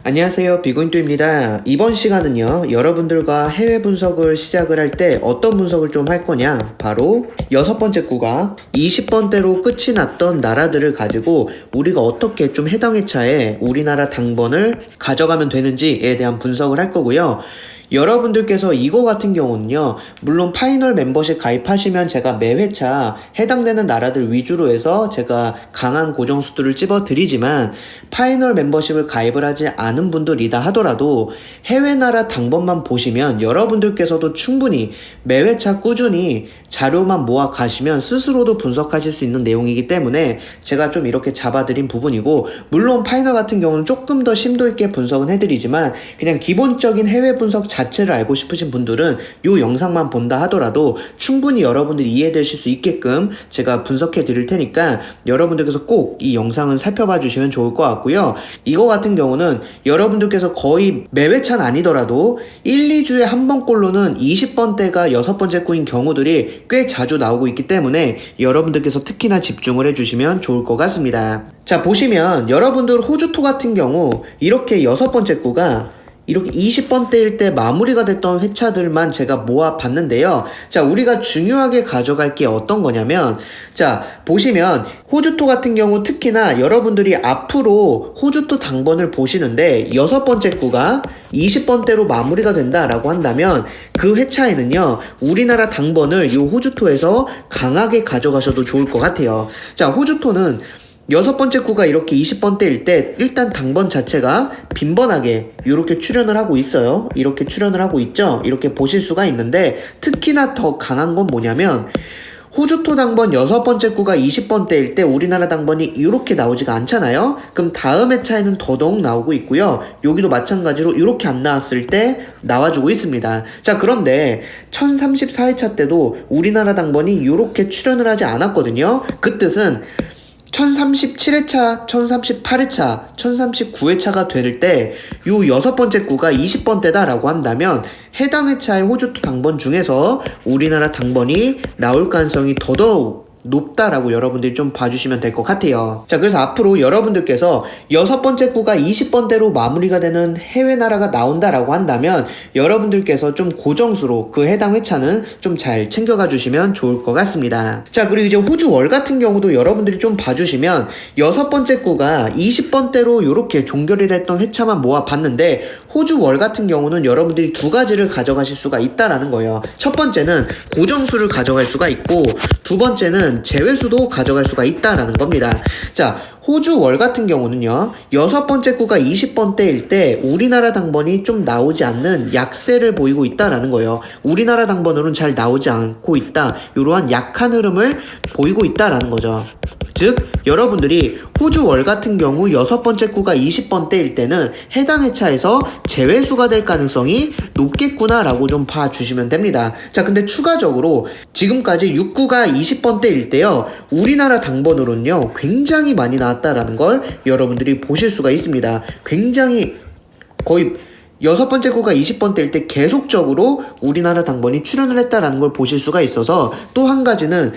안녕하세요, 비고인또입니다. 이번 시간은요, 여러분들과 해외 분석을 시작을 할 때 어떤 분석을 좀 할 거냐, 바로 6번째 구가 20번대로 끝이 났던 나라들을 가지고 우리가 어떻게 좀 해당 회차에 우리나라 당번을 가져가면 되는지에 대한 분석을 할 거고요. 여러분들께서 이거 같은 경우는요, 물론 파이널 멤버십 가입하시면 제가 매 회차 해당되는 나라들 위주로 해서 제가 강한 고정수들을 찝어 드리지만, 파이널 멤버십을 가입을 하지 않은 분들이다 하더라도 해외 나라 당번만 보시면 여러분들께서도 충분히 매 회차 꾸준히 자료만 모아 가시면 스스로도 분석하실 수 있는 내용이기 때문에 제가 좀 이렇게 잡아드린 부분이고, 물론 파이널 같은 경우는 조금 더 심도 있게 분석은 해드리지만 그냥 기본적인 해외 분석 자체를 알고 싶으신 분들은 이 영상만 본다 하더라도 충분히 여러분들이 이해되실 수 있게끔 제가 분석해 드릴 테니까 여러분들께서 꼭 이 영상은 살펴봐 주시면 좋을 것 같고요. 이거 같은 경우는 여러분들께서 거의 매회차는 아니더라도 1, 2주에 한 번꼴로는 20번대가 6번째 구인 경우들이 꽤 자주 나오고 있기 때문에 여러분들께서 특히나 집중을 해주시면 좋을 것 같습니다. 자, 보시면 여러분들 호주토 같은 경우 이렇게 6번째 구가 이렇게 20번대일 때 마무리가 됐던 회차들만 제가 모아봤는데요. 자, 우리가 중요하게 가져갈 게 어떤 거냐면, 자, 보시면 호주토 같은 경우 특히나 여러분들이 앞으로 호주토 당번을 보시는데 6번째 구가 20번대로 마무리가 된다라고 한다면 그 회차에는요, 우리나라 당번을 이 호주토에서 강하게 가져가셔도 좋을 것 같아요. 자, 호주토는 6번째 구가 이렇게 20번대일 때 일단 당번 자체가 빈번하게 이렇게 출현을 하고 있어요. 이렇게 출현을 하고 있죠. 이렇게 보실 수가 있는데, 특히나 더 강한 건 뭐냐면 호주토 당번 6번째 구가 20번대일 때 우리나라 당번이 이렇게 나오지가 않잖아요. 그럼 다음 회차에는 더더욱 나오고 있고요. 여기도 마찬가지로 이렇게 안 나왔을 때 나와주고 있습니다. 자, 그런데 1034회차 때도 우리나라 당번이 이렇게 출현을 하지 않았거든요. 그 뜻은 1037회차, 1038회차, 1039회차가 될 때 요 6번째 구가 20번대다 라고 한다면 해당 회차의 호주토 당번 중에서 우리나라 당번이 나올 가능성이 더더욱 높다라고 여러분들이 좀 봐주시면 될 것 같아요. 자, 그래서 앞으로 여러분들께서 6번째 구가 20번대로 마무리가 되는 해외 나라가 나온다라고 한다면 여러분들께서 좀 고정수로 그 해당 회차는 좀 잘 챙겨가 주시면 좋을 것 같습니다. 자, 그리고 이제 호주 월 같은 경우도 여러분들이 좀 봐주시면 6번째 구가 20번대로 이렇게 종결이 됐던 회차만 모아봤는데, 호주 월 같은 경우는 여러분들이 두 가지를 가져가실 수가 있다라는 거예요. 첫 번째는 고정수를 가져갈 수가 있고, 두 번째는 제외수도 가져갈 수가 있다라는 겁니다. 자, 호주 월 같은 경우는요, 6번째 구가 20번대일 때 우리나라 당번이 좀 나오지 않는 약세를 보이고 있다라는 거예요. 우리나라 당번으로는 잘 나오지 않고 있다, 이러한 약한 흐름을 보이고 있다라는 거죠. 즉, 여러분들이 호주 월 같은 경우 6번째 구가 20번대일 때는 해당 회차에서 제외수가 될 가능성이 높겠구나 라고 좀 봐주시면 됩니다. 자, 근데 추가적으로 지금까지 6구가 20번대일 때요, 우리나라 당번으로는요 굉장히 많이 나왔다라는 걸 여러분들이 보실 수가 있습니다. 굉장히 거의 6번째 구가 20번대일 때 계속적으로 우리나라 당번이 출현을 했다라는 걸 보실 수가 있어서, 또 한 가지는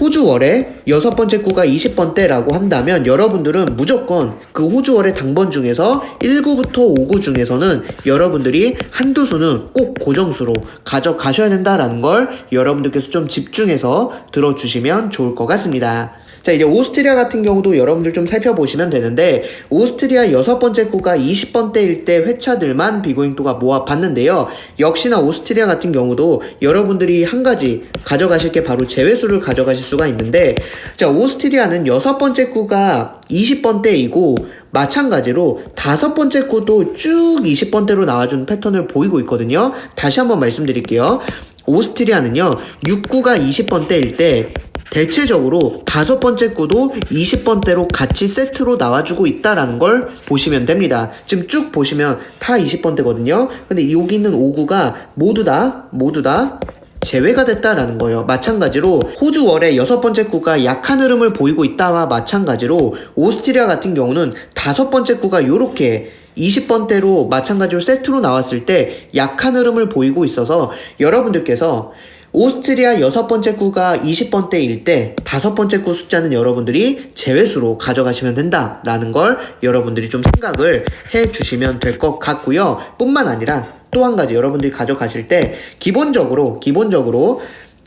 호주 월에 6번째 구가 20번대라고 한다면 여러분들은 무조건 그 호주 월의 당번 중에서 1구부터 5구 중에서는 여러분들이 한두 수는 꼭 고정수로 가져가셔야 된다라는 걸 여러분들께서 좀 집중해서 들어주시면 좋을 것 같습니다. 자, 이제 오스트리아 같은 경우도 여러분들 좀 살펴보시면 되는데, 오스트리아 6번째 구가 20번대일 때 회차들만 비고잉또가 모아봤는데요. 역시나 오스트리아 같은 경우도 여러분들이 한 가지 가져가실 게 바로 제외수를 가져가실 수가 있는데, 자, 오스트리아는 6번째 구가 20번대이고 마찬가지로 5번째 구도 쭉 20번대로 나와준 패턴을 보이고 있거든요. 다시 한번 말씀드릴게요. 오스트리아는요, 6구가 20번대일 때 대체적으로 5번째 구도 20번대로 같이 세트로 나와주고 있다라는 걸 보시면 됩니다. 지금 쭉 보시면 다 20번대거든요. 근데 여기 있는 5구가 모두 다 제외가 됐다라는 거예요. 마찬가지로 호주 월의 6번째 구가 약한 흐름을 보이고 있다와 마찬가지로 오스트리아 같은 경우는 5번째 구가 요렇게 20번대로 마찬가지로 세트로 나왔을 때 약한 흐름을 보이고 있어서 여러분들께서 오스트리아 6번째 구가 20번대일 때 5번째 구 숫자는 여러분들이 제외수로 가져가시면 된다라는 걸 여러분들이 좀 생각을 해 주시면 될 것 같고요. 뿐만 아니라 또 한 가지 여러분들이 가져가실 때 기본적으로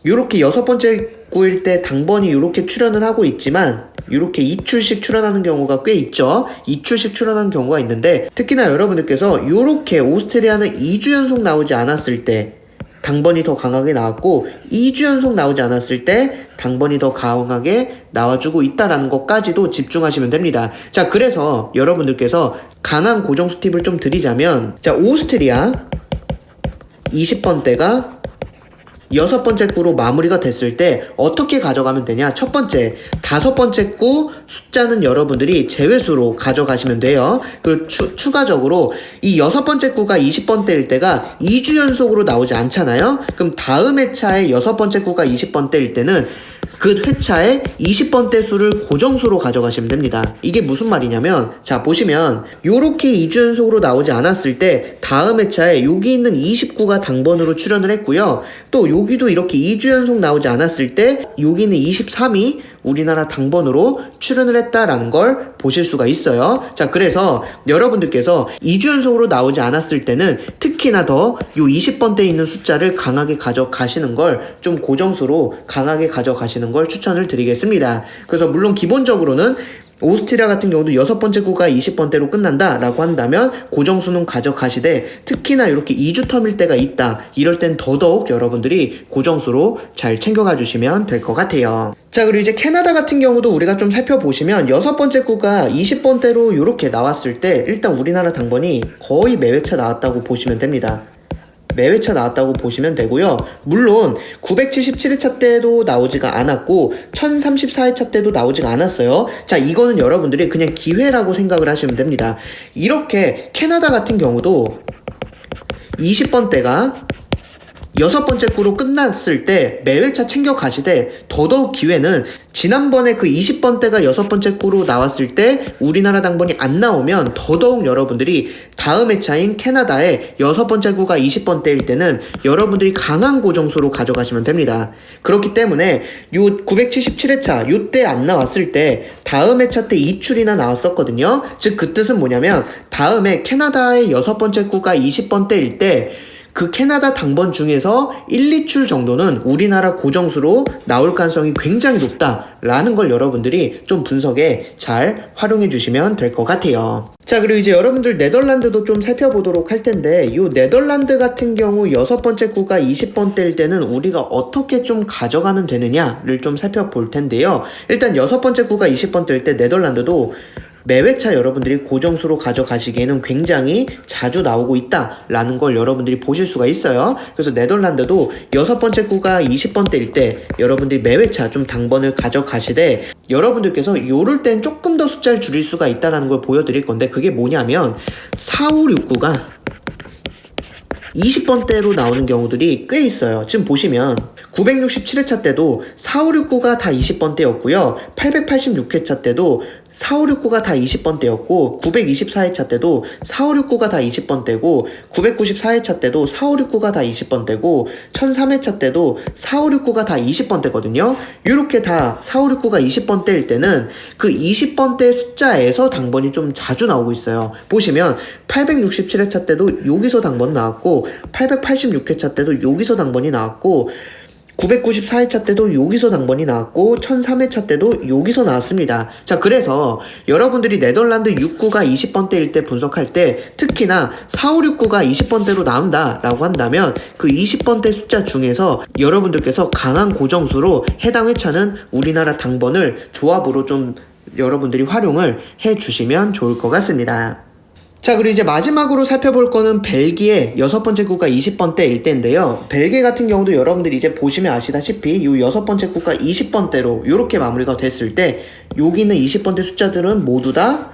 이렇게 6번째 구일 때 당번이 이렇게 출현은 하고 있지만 이렇게 2출씩 출현하는 경우가 꽤 있죠. 2출씩 출현하는 경우가 있는데 특히나 여러분들께서 이렇게 오스트리아는 2주 연속 나오지 않았을 때 당번이 더 강하게 나왔고 2주 연속 나오지 않았을 때 당번이 더 강하게 나와주고 있다라는 것까지도 집중하시면 됩니다. 자, 그래서 여러분들께서 강한 고정수 팁을 좀 드리자면, 자, 오스트리아 20번대가 6번째 구로 마무리가 됐을 때 어떻게 가져가면 되냐? 첫 번째, 5번째 구 숫자는 여러분들이 제외수로 가져가시면 돼요. 그리고 추가적으로 이 6번째 구가 20번대일 때가 2주 연속으로 나오지 않잖아요? 그럼 다음 회차에 6번째 구가 20번대일 때는 그 회차에 20번대 수를 고정수로 가져가시면 됩니다. 이게 무슨 말이냐면, 자, 보시면 요렇게 2주 연속으로 나오지 않았을 때 다음 회차에 여기 있는 29가 당번으로 출연을 했고요. 또 여기도 이렇게 2주 연속 나오지 않았을 때 여기 있는 23이 우리나라 당번으로 출연을 했다라는 걸 보실 수가 있어요. 자, 그래서 여러분들께서 2주 연속으로 나오지 않았을 때는 특히나 더 요 20번대에 있는 숫자를 강하게 가져가시는 걸, 좀 고정수로 강하게 가져가시는 걸 추천을 드리겠습니다. 그래서 물론 기본적으로는 오스트리아 같은 경우도 6번째 구가 20번대로 끝난다 라고 한다면 고정수는 가져가시되, 특히나 이렇게 2주 텀일 때가 있다, 이럴 땐 더더욱 여러분들이 고정수로 잘 챙겨가 주시면 될 것 같아요. 자, 그리고 이제 캐나다 같은 경우도 우리가 좀 살펴보시면 6번째 구가 20번대로 이렇게 나왔을 때 일단 우리나라 당번이 거의 매회차 나왔다고 보시면 됩니다. 매회차 나왔다고 보시면 되고요. 물론 977회차 때도 나오지가 않았고 1034회차 때도 나오지가 않았어요. 자, 이거는 여러분들이 그냥 기회라고 생각을 하시면 됩니다. 이렇게 캐나다 같은 경우도 20번대가 6번째 구로 끝났을 때 매회차 챙겨 가시되, 더더욱 기회는 지난번에 그 20번대가 6번째 구로 나왔을 때 우리나라 당번이 안 나오면 더더욱 여러분들이 다음 회차인 캐나다의 6번째 구가 20번대일 때는 여러분들이 강한 고정수로 가져가시면 됩니다. 그렇기 때문에 요 977회차 요때 안 나왔을 때 다음 회차 때 2출이나 나왔었거든요. 즉 그 뜻은 뭐냐면 다음에 캐나다의 6번째 구가 20번대일 때 그 캐나다 당번 중에서 1, 2출 정도는 우리나라 고정수로 나올 가능성이 굉장히 높다라는 걸 여러분들이 좀 분석에 잘 활용해 주시면 될 것 같아요. 자, 그리고 이제 여러분들 네덜란드도 좀 살펴보도록 할 텐데, 이 네덜란드 같은 경우 6번째 구가 20번대일 때는 우리가 어떻게 좀 가져가면 되느냐를 좀 살펴볼 텐데요. 일단 6번째 구가 20번대일 때 네덜란드도 매회차 여러분들이 고정수로 가져가시기에는 굉장히 자주 나오고 있다라는 걸 여러분들이 보실 수가 있어요. 그래서 네덜란드도 6번째 구가 20번대일 때 여러분들이 매회차 좀 당번을 가져가시되, 여러분들께서 요럴 땐 조금 더 숫자를 줄일 수가 있다라는 걸 보여드릴 건데, 그게 뭐냐면 4, 5, 6, 9가 20번대로 나오는 경우들이 꽤 있어요. 지금 보시면 967회차 때도 4, 5, 6, 9가 다 20번대였고요. 886회차 때도 4, 5, 6, 9가 다 20번대였고, 924회차 때도 4, 5, 6, 9가 다 20번대고, 994회차 때도 4, 5, 6, 9가 다 20번대고, 1003회차 때도 4, 5, 6, 9가 다 20번대거든요. 이렇게 다 4, 5, 6, 9가 20번대일 때는 그 20번대 숫자에서 당번이 좀 자주 나오고 있어요. 보시면 867회차 때도 여기서 당번 나왔고, 886회차 때도 여기서 당번이 나왔고, 994회차 때도 여기서 당번이 나왔고, 1003회차 때도 여기서 나왔습니다. 자, 그래서 여러분들이 네덜란드 6구가 20번대일 때 분석할 때 특히나 4, 5, 6구가 20번대로 나온다라고 한다면 그 20번대 숫자 중에서 여러분들께서 강한 고정수로 해당 회차는 우리나라 당번을 조합으로 좀 여러분들이 활용을 해주시면 좋을 것 같습니다. 자, 그리고 이제 마지막으로 살펴볼 거는 벨기에 6번째 구가 20번대일 때인데요. 벨기에 같은 경우도 여러분들이 이제 보시면 아시다시피 이 6번째 구가 20번대로 이렇게 마무리가 됐을 때 여기 있는 20번대 숫자들은 모두 다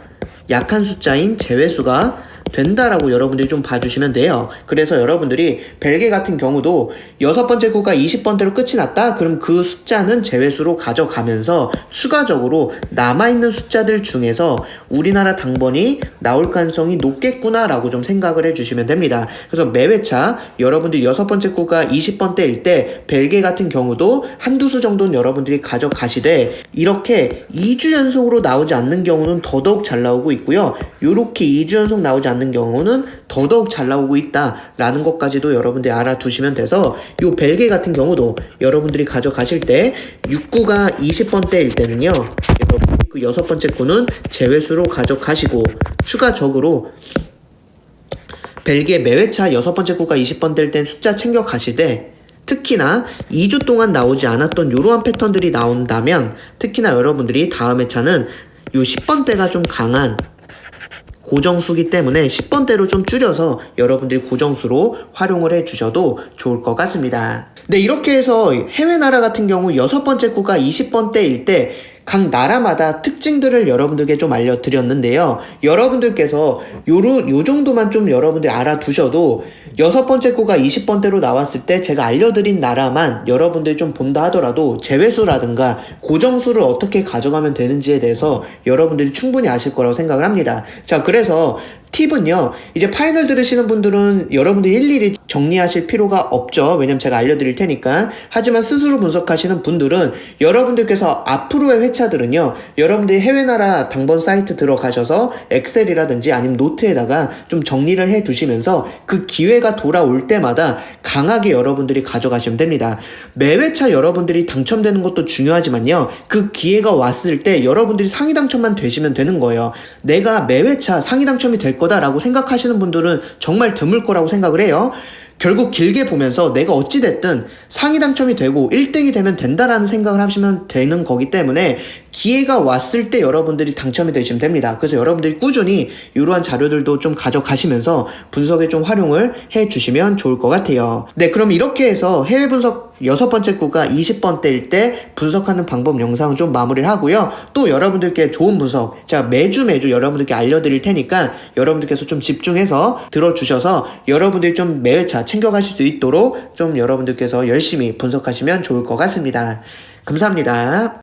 약한 숫자인 제외수가 된다라고 여러분들이 좀 봐주시면 돼요. 그래서 여러분들이 벨게 같은 경우도 6번째 구가 20번대로 끝이 났다? 그럼 그 숫자는 제외수로 가져가면서 추가적으로 남아있는 숫자들 중에서 우리나라 당번이 나올 가능성이 높겠구나 라고 좀 생각을 해주시면 됩니다. 그래서 매회차 여러분들이 6번째 구가 20번대일 때 벨게 같은 경우도 한두 수 정도는 여러분들이 가져가시되 이렇게 2주 연속으로 나오지 않는 경우는 더더욱 잘 나오고 있고요. 요렇게 2주 연속 나오지 않는 경우는 더더욱 잘 나오고 있다라는 것까지도 여러분들이 알아두시면 돼서 요 벨게 같은 경우도 여러분들이 가져가실 때 6구가 20번대일 때는요. 여러분들이 그 6번째 구는 제외수로 가져가시고 추가적으로 벨게 매회차 6번째 구가 20번대일 땐 숫자 챙겨 가시되 특히나 2주 동안 나오지 않았던 이러한 패턴들이 나온다면 특히나 여러분들이 다음 회차는 요 10번대가 좀 강한 고정수기 때문에 10번대로 좀 줄여서 여러분들이 고정수로 활용을 해주셔도 좋을 것 같습니다. 네, 이렇게 해서 해외 나라 같은 경우 6번째 구가 20번대일 때 각 나라마다 특징들을 여러분들께 좀 알려드렸는데요. 여러분들께서 요 정도만 좀 여러분들이 알아두셔도 6번째 구가 20번대로 나왔을 때 제가 알려드린 나라만 여러분들이 좀 본다 하더라도 제외수라든가 고정수를 어떻게 가져가면 되는지에 대해서 여러분들이 충분히 아실 거라고 생각을 합니다. 자, 그래서 팁은요, 이제 파이널 들으시는 분들은 여러분들이 일일이 정리하실 필요가 없죠. 왜냐면 제가 알려드릴 테니까. 하지만 스스로 분석하시는 분들은 여러분들께서 앞으로의 회차들은요, 여러분들이 해외 나라 당번 사이트 들어가셔서 엑셀이라든지 아니면 노트에다가 좀 정리를 해 두시면서 그 기회가 돌아올 때마다 강하게 여러분들이 가져가시면 됩니다. 매 회차 여러분들이 당첨되는 것도 중요하지만요, 그 기회가 왔을 때 여러분들이 상위 당첨만 되시면 되는 거예요. 내가 매 회차 상위 당첨이 될 거다라고 생각하시는 분들은 정말 드물 거라고 생각을 해요. 결국 길게 보면서 내가 어찌됐든 상위 당첨이 되고 1등이 되면 된다라는 생각을 하시면 되는 거기 때문에 기회가 왔을 때 여러분들이 당첨이 되시면 됩니다. 그래서 여러분들이 꾸준히 이러한 자료들도 좀 가져가시면서 분석에 좀 활용을 해주시면 좋을 것 같아요. 네, 그럼 이렇게 해서 해외 분석 6번째 구가 20번대일 때 분석하는 방법 영상은 좀 마무리를 하고요. 또 여러분들께 좋은 분석 제가 매주 여러분들께 알려드릴 테니까 여러분들께서 좀 집중해서 들어주셔서 여러분들이 좀 매회차 챙겨가실 수 있도록 좀 여러분들께서 열심히 분석하시면 좋을 것 같습니다. 감사합니다.